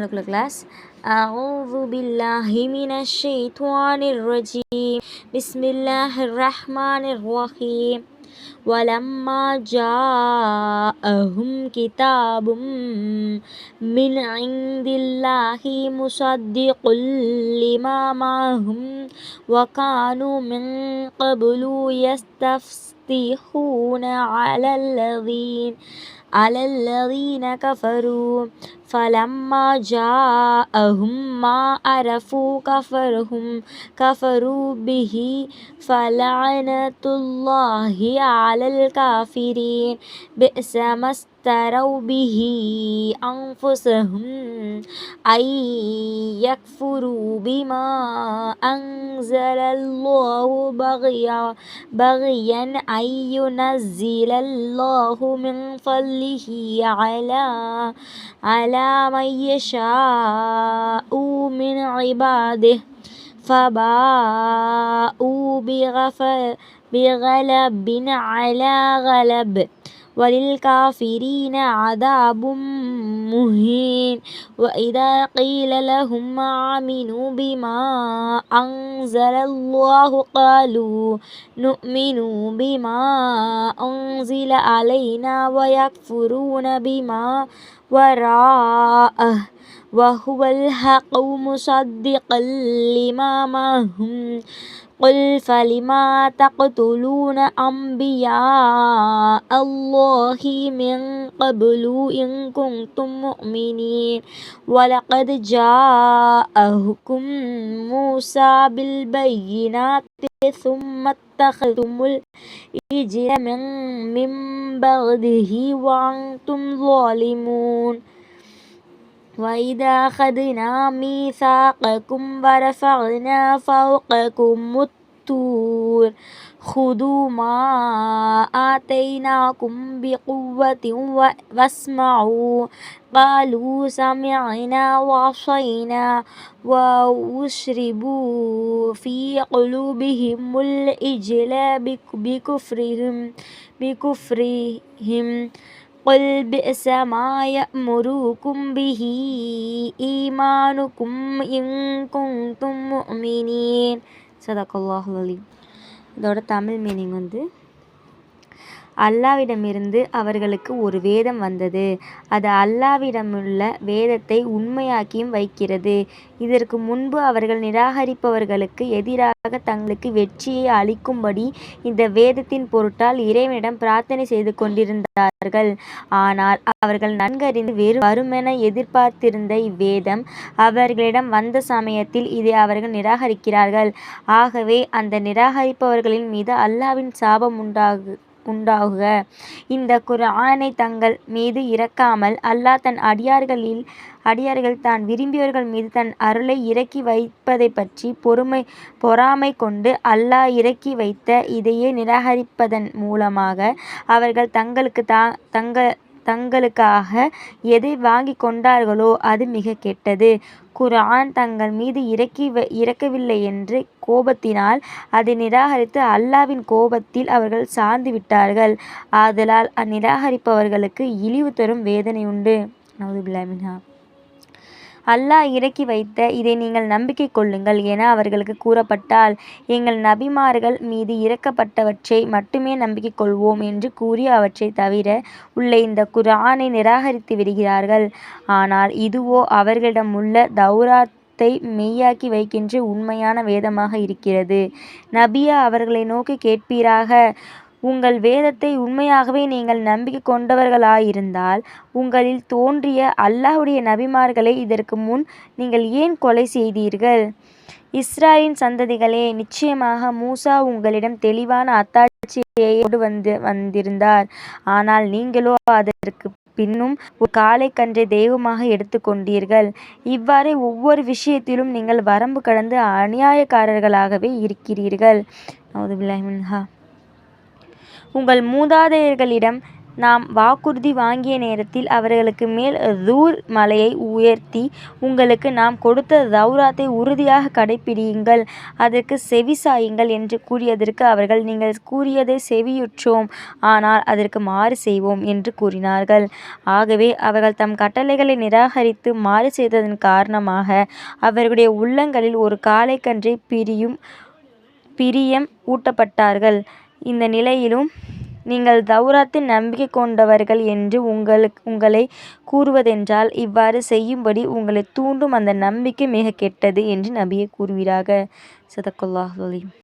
class. أعوذ بالله من الشيطان الرجيم. بسم الله الرحمن الرحيم. ولما جاءهم كتاب من عند الله مصدق لما معهم وكانوا من قبل يستفتحون على الذين كفروا فلما جاءهم ما عرفوا كفروا به فلعنة الله على الكافرين بئس ما اشتروا به أنفسهم أن يكفروا بما أنزل الله بغيا أن ينزل الله من فضله على من يشاء من عباده فباءوا بغلب على غلب وللكافرين عذاب مهين. وإذا قيل لهم آمنوا بما أنزل الله قالوا نؤمن بما أنزل علينا ويكفرون بما وراءه وهو الحق مصدقا لما معهم قل فلما تقتلون أنبياء الله من قبل إن كنتم مؤمنين ولقد جاءكم موسى بالبينات ثم اتخذتم العجل من بعده وأنتم ظالمون. وإذا أخذنا ميثاقكم ورفعنا فوقكم الطور خذوا ما آتيناكم بقوة واسمعوا قالوا سمعنا وعصينا وأشربوا في قلوبهم العجل بكفرهم قل بئس ما يأمركم به إيمانكم إن كنتم مؤمنين. சதகல்லாஹுல் அலீம். இதோட Tamil meaning அல்லாவிடமிருந்து அவர்களுக்கு ஒரு வேதம் வந்தது. அது அல்லாவிடமுள்ள வேதத்தை உண்மையாக்கியும் வைக்கிறது. இதற்கு முன்பு அவர்கள் நிராகரிப்பவர்களுக்கு எதிராக தங்களுக்கு வெற்றியை அளிக்கும்படி இந்த வேதத்தின் பொருட்டால் இறைவனிடம் பிரார்த்தனை செய்து கொண்டிருந்தார்கள். ஆனால் அவர்கள் நன்கறிந்து வருமென எதிர்பார்த்திருந்த இவ்வேதம் அவர்களிடம் வந்த சமயத்தில் இதை அவர்கள் நிராகரிக்கிறார்கள். ஆகவே அந்த நிராகரிப்பவர்களின் மீது அல்லாவின் சாபம் உண்டாகுக. இந்த குர்ஆனை தங்கள் மீது இறக்காமல் அல்லாஹ் தன் அடியார்கள் தான் விரும்பியவர்கள் மீது தன் அருளை இறக்கி வைப்பதை பற்றி பொறாமை கொண்டு அல்லாஹ் இறக்கி வைத்த இதையே நிராகரிப்பதன் மூலமாக அவர்கள் தங்களுக்காக எதை வாங்கி கொண்டார்களோ அது மிக கெட்டது. குர்ஆன் தங்கள் மீது இறக்கவில்லை என்று கோபத்தினால் அதை நிராகரித்து அல்லாவின் கோபத்தில் அவர்கள் சார்ந்து விட்டார்கள். ஆதலால் அந்நிராகரிப்பவர்களுக்கு இழிவு தரும் வேதனை உண்டு. நவுதுபில்லாஹ். அல்லாஹ் இறக்கி வைத்த இதை நீங்கள் நம்பிக்கை கொள்ளுங்கள் என அவர்களுக்கு கூறப்பட்டால் எங்கள் நபிமார்கள் மீது இறக்கப்பட்டவற்றை மட்டுமே நம்பிக்கை கொள்வோம் என்று கூறி அவற்றை தவிர உள்ள இந்த குர்ஆனை நிராகரித்து விடுகிறார்கள். ஆனால் இதுவோ அவர்களிடமுள்ள தௌராத்தை மெய்யாக்கி வைக்கின்ற உண்மையான வேதமாக இருக்கிறது. நபியே, அவர்களை நோக்கி கேட்பீராக, உங்கள் வேதத்தை உண்மையாகவே நீங்கள் நம்பிக்கை கொண்டவர்களாயிருந்தால் உங்களில் தோன்றிய அல்லாஹ்வுடைய நபிமார்களை இதற்கு முன் நீங்கள் ஏன் கொலை செய்தீர்கள்? இஸ்ராயலின் சந்ததிகளே, நிச்சயமாக மூசா உங்களிடம் தெளிவான அத்தாட்சியை வந்திருந்தார். ஆனால் நீங்களோ அதற்கு பின்னும் ஒரு காளைக்கன்றை தெய்வமாக எடுத்துக்கொண்டீர்கள். இவ்வாறே ஒவ்வொரு விஷயத்திலும் நீங்கள் வரம்பு கடந்து அநியாயக்காரர்களாகவே இருக்கிறீர்கள். நவுதுபில்லாஹ் மின்ஹா. உங்கள் மூதாதையர்களிடம் நாம் வாக்குறுதி வாங்கிய நேரத்தில் அவர்களுக்கு மேல் தூர் மலையை உயர்த்தி உங்களுக்கு நாம் கொடுத்த தௌராத்தை உறுதியாக கடைப்பிடியுங்கள், அதற்கு செவிசாயுங்கள் என்று கூறியதற்கு அவர்கள், நீங்கள் கூறியதை செவியுற்றோம், ஆனால் அதற்கு மாறு செய்வோம் என்று கூறினார்கள். ஆகவே அவர்கள் தம் கட்டளைகளை நிராகரித்து மாறு செய்ததன் காரணமாக அவர்களுடைய உள்ளங்களில் ஒரு காளைக்கன்றை பிரியம் ஊட்டப்பட்டார்கள். இந்த நிலையிலும் நீங்கள் தௌராத்தில் நம்பிக்கை கொண்டவர்கள் என்று உங்களை கூறுவதென்றால் இவ்வாறு செய்யும்படி உங்களை தூண்டும் அந்த நம்பிக்கை மிக கெட்டது என்று நபியே கூறுவீராக. ஸதக்கல்லாஹுல் அலீம்.